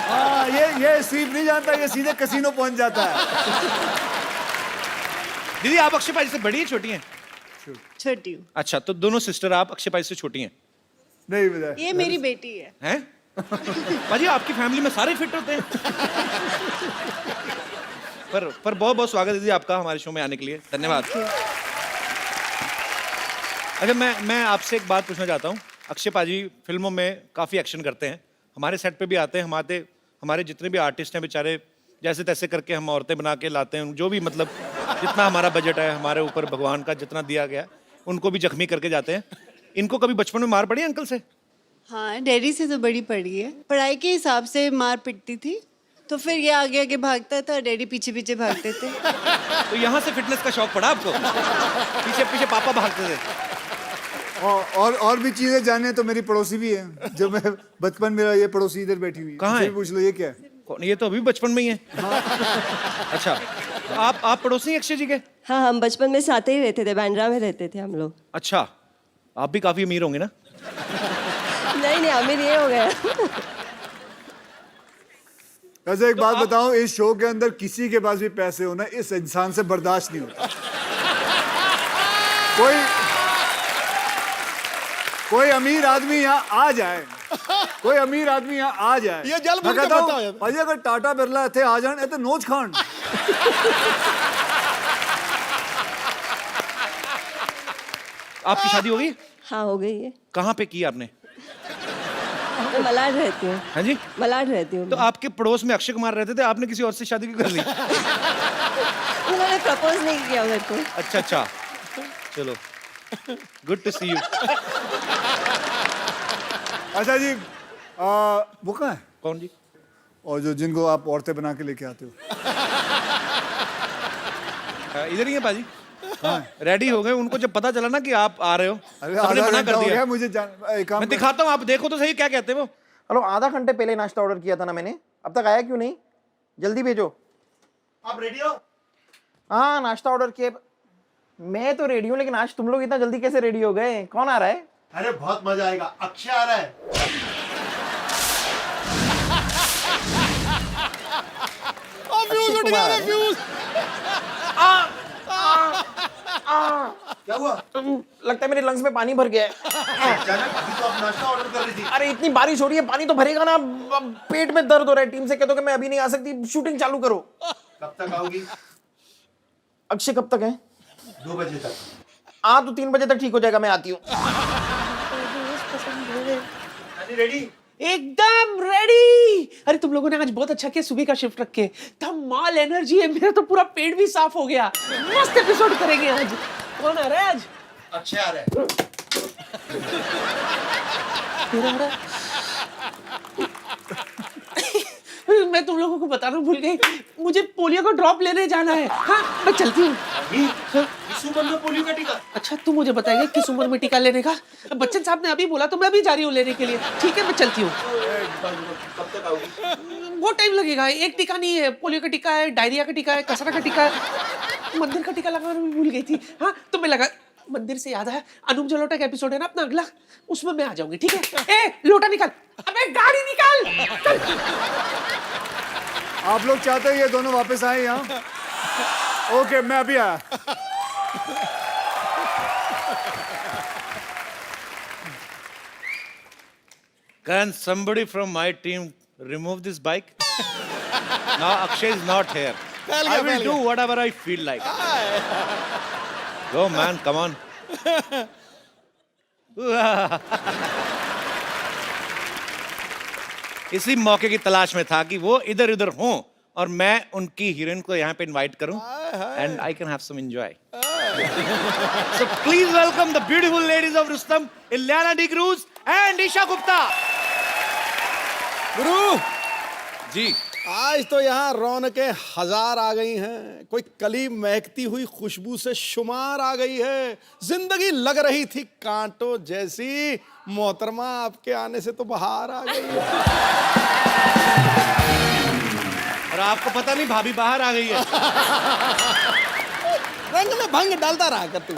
[SPEAKER 5] हाँ ये स्वीप नहीं जानता, ये सीधे कसीनो पहुंच जाता है।
[SPEAKER 4] दीदी आप अक्षय पाजी से बड़ी है, छोटी हैं?
[SPEAKER 7] छोटी हूँ।
[SPEAKER 4] अच्छा, तो दोनों सिस्टर आप अक्षय पाजी से छोटी हैं?
[SPEAKER 5] नहीं पता।
[SPEAKER 7] ये मेरी बेटी है।
[SPEAKER 4] हैं? पाजी आपकी फैमिली में सारे फिट होते हैं। पर बहुत बहुत स्वागत है दीदी आपका हमारे शो में आने के लिए, धन्यवाद। अच्छा, मैं आपसे एक बात पूछना चाहता हूँ। अक्षय पाजी फिल्मों में काफी एक्शन करते हैं, हमारे सेट पे भी आते हैं। हमारे जितने भी आर्टिस्ट हैं बेचारे जैसे तैसे करके हम औरतें बना के लाते हैं, जो भी मतलब जितना हमारा बजट है, हमारे ऊपर भगवान का जितना दिया गया, उनको भी जख्मी करके जाते हैं। इनको कभी बचपन में मार पड़ी है अंकल से?
[SPEAKER 7] हाँ, डैडी से तो बड़ी पड़ी है। पढ़ाई के हिसाब से मार पिटती थी, तो फिर ये आगे आगे भागता था, डैडी पीछे पीछे भागते थे।
[SPEAKER 4] तो यहाँ से फिटनेस का शौक पड़ा आपको? पीछे पीछे पापा भागते थे।
[SPEAKER 5] और भी चीजें जाने तो मेरी पड़ोसी भी है, जो मैं बचपन में, ये पड़ोसी इधर बैठी हुई है।
[SPEAKER 4] कहाँ
[SPEAKER 5] इसे
[SPEAKER 4] है?
[SPEAKER 5] भी पूछ लो, ये क्या है?
[SPEAKER 4] ये तो अभी बचपन में ही है। अच्छा, तो आप पड़ोसी हैं अक्षय जी के?
[SPEAKER 8] हाँ, हम बचपन में साथ ही रहते थे, बांद्रा में रहते थे हम लोग।
[SPEAKER 4] अच्छा, आप भी काफी अमीर होंगे ना?
[SPEAKER 8] नहीं, अमीर ये हो गया।
[SPEAKER 5] वैसे एक बात बताऊं, इस शो के अंदर किसी के पास भी पैसे होना इस इंसान से बर्दाश्त नहीं होता। कोई अमीर आदमी यहाँ आ जाए, कोई अमीर आदमी यहाँ आ जाए,
[SPEAKER 6] ये जल
[SPEAKER 5] मैं
[SPEAKER 6] बुन के
[SPEAKER 5] कहता हूं,
[SPEAKER 6] बैठा है।
[SPEAKER 5] भाई अगर टाटा बिरला थे आ जान, तो नोच खान।
[SPEAKER 4] आपकी शादी हो गई?
[SPEAKER 8] हाँ, हो गई है।
[SPEAKER 4] कहाँ पे की आपने?
[SPEAKER 8] मैं मलाड रहती हूँ।
[SPEAKER 4] हाँ जी,
[SPEAKER 8] मलाड रहती हूँ।
[SPEAKER 4] तो आपके पड़ोस में अक्षय कुमार रहते थे, आपने किसी और से शादी क्यों कर ली?
[SPEAKER 8] उन्होंने प्रपोज नहीं किया मेरे को।
[SPEAKER 4] अच्छा अच्छा, चलो, गुड टू सी यू।
[SPEAKER 5] अच्छा जी, वो कहाँ है?
[SPEAKER 4] कौन जी?
[SPEAKER 5] और जिनको आप औरतें बना के लेके आते हो?
[SPEAKER 4] इधर ही है पाजी। रेडी हो गए, उनको जब पता चला ना कि आप आ रहे हो,
[SPEAKER 5] अरे
[SPEAKER 4] सबने
[SPEAKER 5] आधा
[SPEAKER 4] मना
[SPEAKER 5] घंटा
[SPEAKER 4] कर
[SPEAKER 5] हो
[SPEAKER 4] दिया।
[SPEAKER 5] गया मुझे एक काम
[SPEAKER 4] मैं
[SPEAKER 5] कर-
[SPEAKER 4] दिखाता हूँ, आप देखो तो सही क्या कहते हैं वो।
[SPEAKER 9] हेलो, आधा घंटे पहले नाश्ता ऑर्डर किया था ना मैंने, अब तक आया क्यों नहीं? जल्दी भेजो।
[SPEAKER 2] आप रेडी हो?
[SPEAKER 9] हाँ, नाश्ता ऑर्डर किया। मैं तो रेडी हूँ, लेकिन आज तुम लोग इतना जल्दी कैसे रेडी हो गए? कौन आ रहा है?
[SPEAKER 2] अरे बहुत मजा आएगा, अक्षय आ रहा है।
[SPEAKER 6] फ्यूज उठ गया, फ्यूज।
[SPEAKER 2] क्या हुआ?
[SPEAKER 9] लगता है मेरे लंग्स में पानी भर गया है।
[SPEAKER 2] अचानक अभी तो आप नाश्ता ऑर्डर कर रही थी।
[SPEAKER 9] अरे इतनी बारिश हो रही है, पानी तो भरेगा ना। अब पेट में दर्द हो रहा है। टीम से कह दो कि मैं अभी नहीं आ सकती, शूटिंग चालू करो।
[SPEAKER 2] कब तक आओगी?
[SPEAKER 9] अक्षय कब तक है?
[SPEAKER 2] 2 बजे तक।
[SPEAKER 9] तो 3 बजे तक ठीक हो जाएगा, मैं आती हूँ।
[SPEAKER 2] रेडी?
[SPEAKER 10] एकदम रेडी। अरे तुम लोगों ने आज बहुत अच्छा किया सुबह का शिफ्ट रख के। धमाल एनर्जी है, मेरा तो पूरा पेट भी साफ हो गया। मस्त एपिसोड करेंगे आज। कौन आ रहा है आज?
[SPEAKER 2] अक्षय आ रहा है।
[SPEAKER 10] तेरा आ रहा है? मैं तुम लोगों को बताना भूल गई, मुझे पोलियो का ड्रॉप लेने जाना है। हाँ, मैं चलती हूँ।
[SPEAKER 2] इस उम्र में पोलियो का टीका?
[SPEAKER 10] अच्छा, तू मुझे बताएगा किस उम्र में टीका लेने का? बच्चन साहब ने अभी बोला तो मैं अभी जा रही हूँ लेने के लिए। ठीक है, मैं चलती हूँ।
[SPEAKER 2] कब तक आओगी?
[SPEAKER 10] बहुत टाइम लगेगा। एक टीका नहीं है, पोलियो का टीका है, डायरिया का टीका है, कसरा का टीका है, मंदिर का टीका लगाना भी भूल गई थी। हाँ, तो मैं लगा। मंदिर से याद है, अनूप जलोटा का एपिसोड है ना अपना अगला, उसमें मैं आ जाऊंगी। ठीक है? ए, लोटा निकाल। अबे गाड़ी निकाल। चल।
[SPEAKER 5] आप लोग चाहते हैं ये दोनों वापस आए यहाँ? ओके, मैं अभी आया।
[SPEAKER 4] Can somebody from my team remove this bike? Now Akshay is not here. I will do whatever I feel like. Go man, come on. इसी मौके की तलाश में था कि वो इधर उधर हों और मैं उनकी हीरोइन को यहाँ पे इनवाइट करूं and I can have some enjoy. So please welcome the beautiful ladies of Rustom, Ileana D'Cruz and Isha Gupta.
[SPEAKER 6] गुरु
[SPEAKER 4] जी
[SPEAKER 6] आज तो यहाँ रौनकें हजार आ गई हैं, कोई कली महकती हुई खुशबू से शुमार आ गई है. जिंदगी लग रही थी कांटों जैसी, मोहतरमा आपके आने से तो बाहर आ गई है.
[SPEAKER 4] और आपको पता नहीं भाभी बाहर आ गई है.
[SPEAKER 6] रंग में भंग डालता रहा कर तू.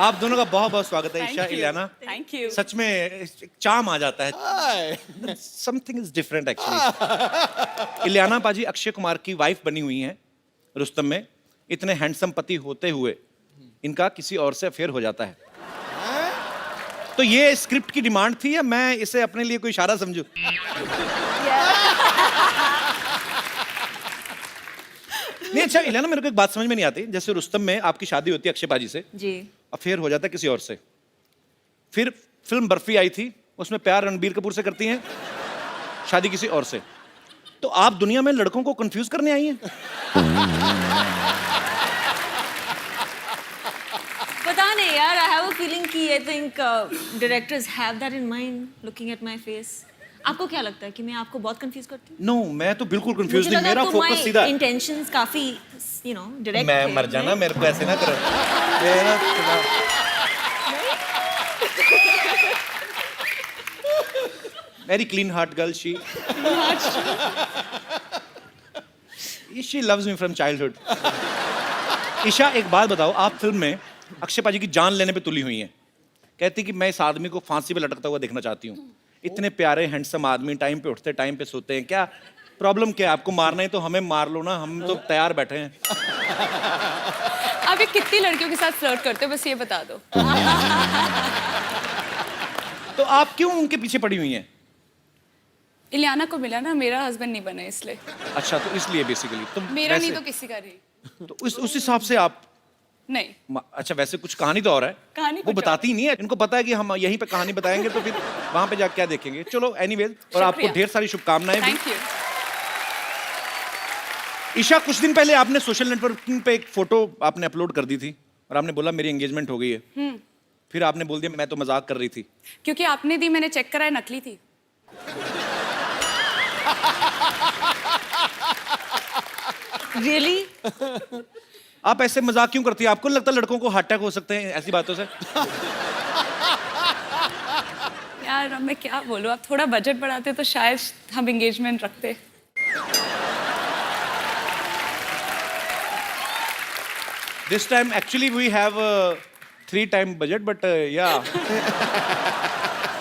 [SPEAKER 4] आप दोनों का बहुत बहुत स्वागत है. Esha, Ileana,
[SPEAKER 8] thank you.
[SPEAKER 4] सच में एक चार्म आ जाता है.
[SPEAKER 6] Hi.
[SPEAKER 4] Something is different actually. Ileana पाजी अक्षय कुमार की वाइफ बनी हुई हैं रुस्तम में. इतने हैंडसम पति होते हुए इनका किसी और से अफेयर हो जाता है. तो ये स्क्रिप्ट की डिमांड थी या मैं इसे अपने लिए कोई इशारा समझूं? नहीं. अच्छा इलियाना, मेरे को एक बात समझ में नहीं आती. जैसे रुस्तम में आपकी शादी होती है अक्षय पाजी से,
[SPEAKER 8] जी.
[SPEAKER 4] अफेयर हो जाता है किसी और से. फिर फिल्म बर्फी आई थी, उसमें प्यार रणबीर कपूर से करती हैं, शादी किसी और से. तो आप दुनिया में लड़कों को कंफ्यूज करने आई हैं?
[SPEAKER 8] पता नहीं यार, आई हैव अ फीलिंग कि I think directors have that in mind looking at my face. आपको क्या लगता है कि मैं आपको बहुत कंफ्यूज करती हूँ?
[SPEAKER 4] नो, मैं तो बिल्कुल कंफ्यूज नहीं. मेरा फोकस सीधा.
[SPEAKER 8] इंटेंशंस काफी यू नो डायरेक्ट.
[SPEAKER 4] मैं मर जाना, मेरे को ऐसे ना करो. Very clean heart girl she. She loves me from childhood. Isha, एक बात बताओ, आप फिल्म में अक्षय पाजी की जान लेने पे तुली हुई हैं. कहती कि मैं इस आदमी को फांसी पे लटकता हुआ देखना चाहती हूँ. इतने प्यारे हैंडसम आदमी, टाइम पे उठते टाइम पे सोते हैं. क्या प्रॉब्लम क्या है? आपको मारना है तो हमें मार लो ना, हम तो तैयार बैठे हैं.
[SPEAKER 11] आप ये कितनी लड़कियों के साथ फ्लर्ट करते हो, बस ये बता दो.
[SPEAKER 4] तो आप क्यों उनके पीछे पड़ी हुई हैं?
[SPEAKER 11] इलियाना को मिला ना, मेरा हस्बैंड नहीं बना इसलिए.
[SPEAKER 4] अच्छा, तो इसलिए बेसिकली तो
[SPEAKER 11] मेरा नहीं तो किसी का नहीं.
[SPEAKER 4] तो उस हिसाब से आप
[SPEAKER 11] नहीं.
[SPEAKER 4] अच्छा, वैसे कुछ कहानी तो और है.
[SPEAKER 11] कहानी
[SPEAKER 4] वो
[SPEAKER 11] कुछ
[SPEAKER 4] बताती ही नहीं है. इनको पता है कि हम यहीं पे कहानी बताएंगे तो फिर वहां पे जाके क्या देखेंगे. चलो एनीवेज, और आपको
[SPEAKER 11] शुक्रिया.
[SPEAKER 4] ढेर सारी शुभकामनाएं भी.
[SPEAKER 11] Thank you.
[SPEAKER 4] ईशा, कुछ दिन पहले आपने सोशल नेटवर्किंग पे एक फोटो आपने अपलोड कर दी थी और आपने बोला मेरी एंगेजमेंट हो गई है. फिर आपने बोल दिया मैं तो मजाक कर रही थी.
[SPEAKER 11] क्योंकि आपने दी, मैंने चेक कराया, नकली थी.
[SPEAKER 8] रियली?
[SPEAKER 4] आप ऐसे मजाक क्यों करती है? आपको नहीं लगता लड़कों को हार्ट अटैक हो सकते हैं ऐसी बातों से?
[SPEAKER 11] यार अब मैं क्या बोलूँ, आप थोड़ा बजट बढ़ाते तो शायद हम एंगेजमेंट रखते.
[SPEAKER 4] This time actually we have a 3-time budget, but yeah.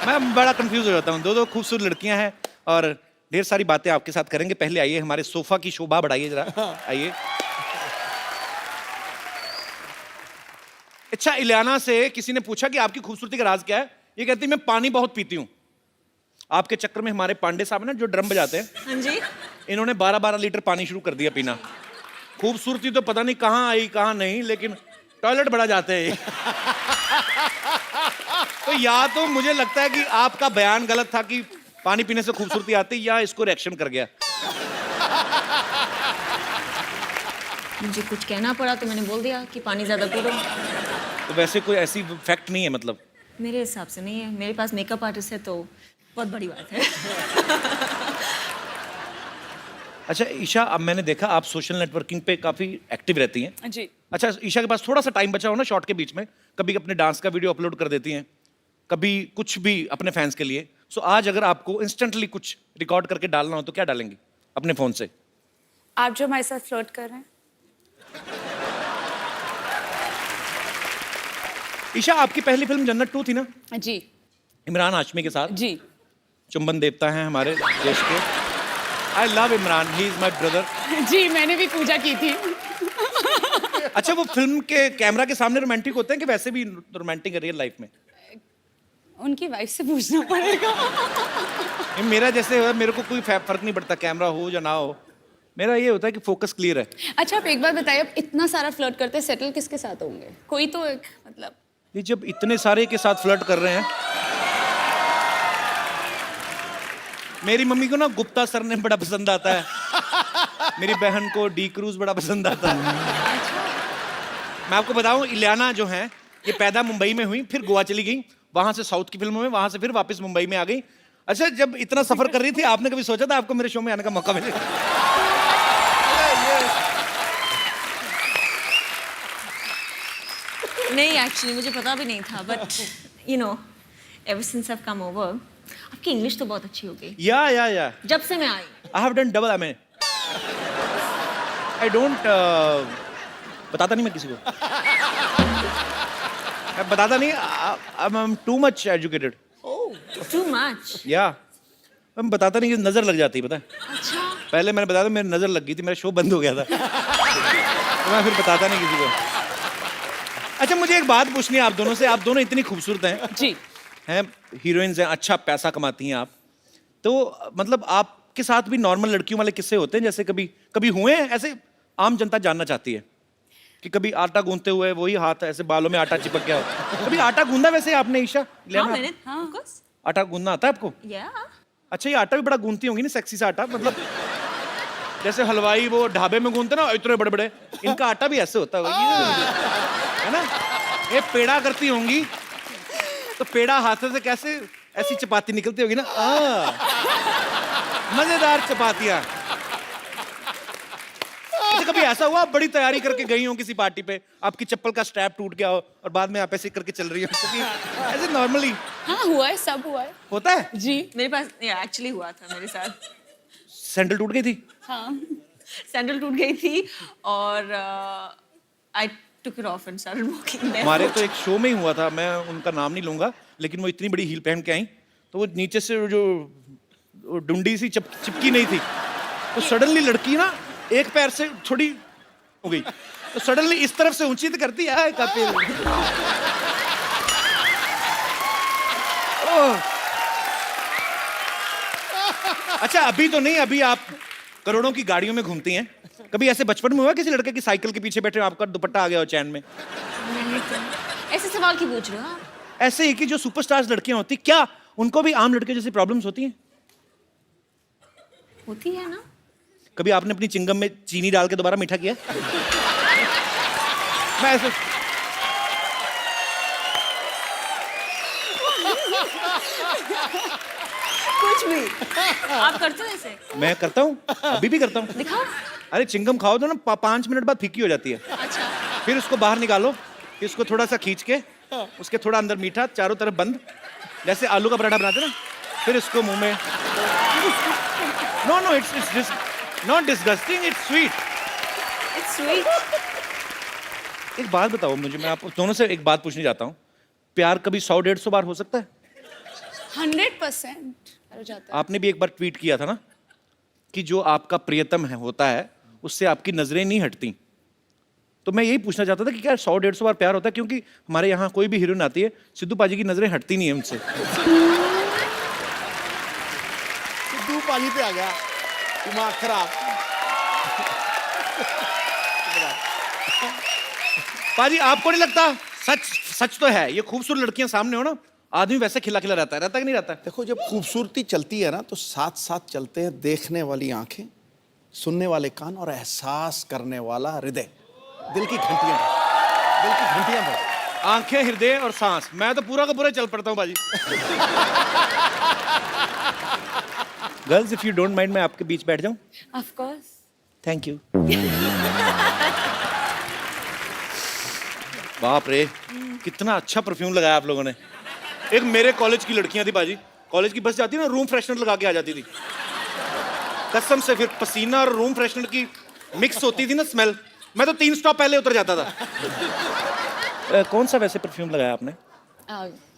[SPEAKER 4] मैं बड़ा कंफ्यूज हो जाता हूँ. दो खूबसूरत लड़कियां हैं और ढेर सारी बातें आपके साथ करेंगे. पहले आइए, हमारे सोफा की शोभा बढ़ाइए जरा. आइए. अच्छा, इलियाना से किसी ने पूछा कि आपकी खूबसूरती का राज क्या है. ये कहती मैं पानी बहुत पीती हूँ. आपके चक्कर में हमारे पांडे साहब है ना, जो ड्रम बजाते हैं,
[SPEAKER 8] हाँ जी.
[SPEAKER 4] इन्होंने 12-12 लीटर पानी शुरू कर दिया पीना. खूबसूरती तो पता नहीं कहाँ आई कहाँ नहीं, लेकिन टॉयलेट बड़ा जाते हैं. तो या तो मुझे लगता है कि आपका बयान गलत था कि पानी पीने से खूबसूरती आती, या इसको रिएक्शन कर गया.
[SPEAKER 8] मुझे कुछ कहना पड़ा तो मैंने बोल दिया कि पानी ज्यादा पी लो.
[SPEAKER 4] तो वैसे कोई ऐसी फैक्ट नहीं है मतलब?
[SPEAKER 8] मेरे हिसाब से नहीं है. मेरे पास मेकअप आर्टिस्ट है तो बहुत बड़ी बात है.
[SPEAKER 4] अच्छा ईशा, अब मैंने देखा आप सोशल नेटवर्किंग पे काफी एक्टिव रहती हैं.
[SPEAKER 11] जी.
[SPEAKER 4] अच्छा, ईशा के पास थोड़ा सा टाइम बचा हो ना शॉर्ट के बीच में, कभी अपने डांस का वीडियो अपलोड कर देती हैं, कभी कुछ भी अपने फैंस के लिए. सो आज अगर आपको इंस्टेंटली कुछ रिकॉर्ड करके डालना हो तो क्या डालेंगी अपने फोन से?
[SPEAKER 11] आप जो हमारे साथ फ्लर्ट कर रहे हैं.
[SPEAKER 4] ईशा, आपकी पहली फिल्म जन्नत 2 थी ना,
[SPEAKER 11] जी.
[SPEAKER 4] इमरान हाशमी के साथ.
[SPEAKER 11] जी.
[SPEAKER 4] चुंबन देवता हैं हमारे देश के. I love Imran, he is my brother.
[SPEAKER 11] जी, मैंने भी पूजा की थी.
[SPEAKER 4] अच्छा, वो फिल्म के कैमरा के सामने रोमांटिक होते हैं कि वैसे भी रोमांटिक है रियल लाइफ में?
[SPEAKER 11] उनकी वाइफ से पूछना पड़ेगा.
[SPEAKER 4] मेरा जैसे है, मेरे को कोई फर्क नहीं पड़ता कैमरा हो या ना हो. मेरा ये होता है कि फोकस क्लियर है.
[SPEAKER 11] अच्छा, आप एक बात बताइए, आप इतना सारा फ्लर्ट करते हैं, सेटल किसके साथ होंगे? कोई तो एक मतलब.
[SPEAKER 4] ये जब इतने सारे के साथ फ्लर्ट कर रहे हैं मेरी मम्मी को ना गुप्ता सरनेम बड़ा पसंद आता है, मेरी बहन को डी क्रूज बड़ा पसंद आता है। मैं आपको बताऊं, इलियाना जो है ये पैदा मुंबई में हुई, फिर गोवा चली गई, वहां से साउथ की फिल्मों में, वहां से फिर वापस मुंबई में आ गई। अच्छा, जब इतना सफर कर रही थी, आपने कभी सोचा था आपको मेरे शो में आने का मौका मिलेगा?
[SPEAKER 8] नहीं, एक्चुअली मुझे पता भी नहीं था, but you know ever since I have come over, आपकी इंग्लिश तो बहुत अच्छी हो गई
[SPEAKER 4] या
[SPEAKER 8] जब से मैं आई।
[SPEAKER 4] I have done double I don't बताता नहीं मैं किसी को, मैं बताता नहीं, I am too much educated.
[SPEAKER 8] Too much?
[SPEAKER 4] या मैं बताता नहीं कि नजर लग जाती है, पता है?
[SPEAKER 8] अच्छा।
[SPEAKER 4] पहले मैंने बताया था, मेरी नजर लग गई थी, मेरा शो बंद हो गया था। तो मैं फिर बताता नहीं किसी को। अच्छा, मुझे एक बात पूछनी है आप दोनों से, आप दोनों इतनी खूबसूरत हैं
[SPEAKER 11] जी।
[SPEAKER 4] हैं, हीरोइंस हैं, अच्छा पैसा कमाती हैं आप, तो मतलब आपके साथ भी नॉर्मल लड़कियों वाले किस्से होते हैं? जैसे कभी कभी हुए हैं ऐसे? आम जनता जानना चाहती है कि कभी आटा गूंथते हुए वही हाथ ऐसे बालों में आटा चिपक गया हो। कभी आटा गूंदा वैसे आपने, ईशा?
[SPEAKER 8] हाँ, मैंने, हाँ, of course.
[SPEAKER 4] आटा गूंदना आता है आपको?
[SPEAKER 8] Yeah.
[SPEAKER 4] अच्छा, ये आटा भी बड़ा गूंथती होंगी ना, सेक्सी सा आटा, मतलब जैसे हलवाई वो ढाबे में गूंथते ना इतने बड़े बड़े, इनका आटा भी ऐसे होता होगा, है ना? ये पेड़ा करती होंगी, तो पेड़ा हाथ से कैसे ऐसी चपाती निकलती होगी ना, मजेदार चपातियां। अच्छा, कभी ऐसा हुआ आप बड़ी तैयारी करके गई हो किसी पार्टी पे, आपकी चप्पल का स्ट्रैप टूट गया हो और बाद में आप ऐसे करके चल रही हो, क्योंकि ऐसे नॉर्मली
[SPEAKER 11] हाँ, हुआ है, सब हुआ है।
[SPEAKER 4] होता है?
[SPEAKER 11] जी।
[SPEAKER 8] मेरे पास एक्चुअली हुआ था मेरे साथ।
[SPEAKER 4] सैंडल टूट गई थी?
[SPEAKER 11] हाँ।
[SPEAKER 8] सैंडल टूट गई थी और I took it off and started walking back.
[SPEAKER 4] हमारे तो एक शो में ही हुआ था, मैं उनका नाम नहीं लूंगा, लेकिन वो इतनी बड़ी हील पहन के आई, तो वो नीचे से जो डुंडी सी चिपकी नहीं थी, तो सडनली लड़की ना एक पैर से थोड़ी हो गई, तो सडनली इस तरफ से ऊंची तो करती है कपिल। अच्छा, अभी तो नहीं, अभी आप करोड़ों की गाड़ियों में घूमती हैं। कभी ऐसे बचपन में हुआ किसी लड़के की साइकिल के पीछे बैठे आपका दुपट्टा आ गया हो चैन में?
[SPEAKER 8] नहीं तो ऐसे सवाल क्यों पूछ रहे हो आप?
[SPEAKER 4] ऐसे ही कि जो सुपरस्टार्स लड़कियां होती, क्या उनको भी आम लड़के जैसी प्रॉब्लम्स होती हैं?
[SPEAKER 8] होती है ना।
[SPEAKER 4] कभी आपने अपनी चिंगम में चीनी डाल के दोबारा मीठा किया? मैं ऐसे
[SPEAKER 8] कुछ भी आप करते हो ऐसे?
[SPEAKER 4] मैं करता हूँ, अभी भी करता हूँ।
[SPEAKER 8] दिखाओ।
[SPEAKER 4] अरे चिंगम खाओ तो ना 5 मिनट बाद फीकी हो जाती है।
[SPEAKER 8] अच्छा।
[SPEAKER 4] फिर उसको बाहर निकालो, फिर उसको थोड़ा सा खींच के, उसके थोड़ा अंदर मीठा, चारों तरफ बंद, जैसे आलू का पराठा बनाते ना, फिर इसको मुंह में। No it's not disgusting, it's sweet.
[SPEAKER 8] It's sweet.
[SPEAKER 4] एक बात बताओ मुझे, मैं आप दोनों से एक बात पूछने जाता हूँ, प्यार कभी 100-150 बार हो सकता है?
[SPEAKER 11] 100% हो जाता है।
[SPEAKER 4] आपने भी एक बार ट्वीट किया था ना कि जो आपका प्रियतम है होता है, उससे आपकी नजरें नहीं हटती। तो मैं यही पूछना चाहता था कि क्या 100-150 बार प्यार होता है? क्योंकि हमारे यहाँ कोई भी हीरोइन आती है, सिद्धू पाजी की नजरें हटती नहीं है उनसे।
[SPEAKER 6] सिद्धू पाजी पे आ गया दिमाग खराब।
[SPEAKER 4] पाजी, आपको नहीं लगता? सच तो है, ये खूबसूरत लड़कियां सामने हो ना, आदमी वैसे खिला खिला रहता है कि नहीं रहता है?
[SPEAKER 6] देखो, जब खूबसूरती चलती है ना, तो साथ साथ चलते हैं देखने वाली आंखें, सुनने वाले कान और एहसास करने वाला हृदय। दिल की घंटियां बज।
[SPEAKER 4] आंखें, हृदय और सांस, मैं तो पूरा का पूरा चल पड़ता हूँ बाजी। Girls, if you don't mind, मैं आपके बीच बैठ जाऊं?
[SPEAKER 11] Of course.
[SPEAKER 4] Thank you. बाप रे, कितना अच्छा परफ्यूम लगाया आप लोगों ने। एक मेरे कॉलेज की लड़कियां थी बाजी, कॉलेज की बस जाती ना, रूम फ्रेशनर लगा के आ जाती थी कसम से। फिर पसीना और रूम फ्रेशनर की मिक्स होती थी ना स्मेल, मैं तो 3 स्टॉप पहले उतर जाता था। कौन सा वैसे परफ्यूम लगाया आपने?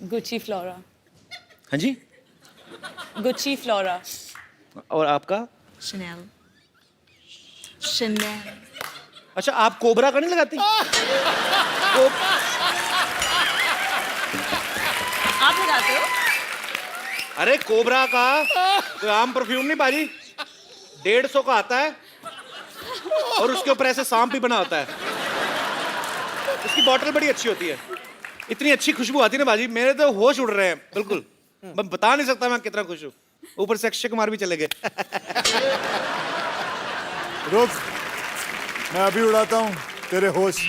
[SPEAKER 11] Gucci Flora.
[SPEAKER 4] हाँ जी।
[SPEAKER 11] Gucci Flora.
[SPEAKER 4] और आपका?
[SPEAKER 8] Chanel.
[SPEAKER 4] अच्छा, आप कोबरा का नहीं लगाती?
[SPEAKER 8] आप लगाते हो?
[SPEAKER 4] अरे कोबरा का कोई आम परफ्यूम नहीं बाजी, 150 का आता है और उसके ऊपर ऐसे सांप भी बना होता है। उसकी बॉटल बड़ी अच्छी होती है, इतनी अच्छी खुशबू आती है ना बाजी, मेरे तो होश उड़ रहे हैं बिल्कुल। मैं बता नहीं सकता मैं कितना खुश हूँ। ऊपर से अक्षय कुमार भी चले गए।
[SPEAKER 5] रुक, मैं अभी उड़ाता हूँ तेरे होश।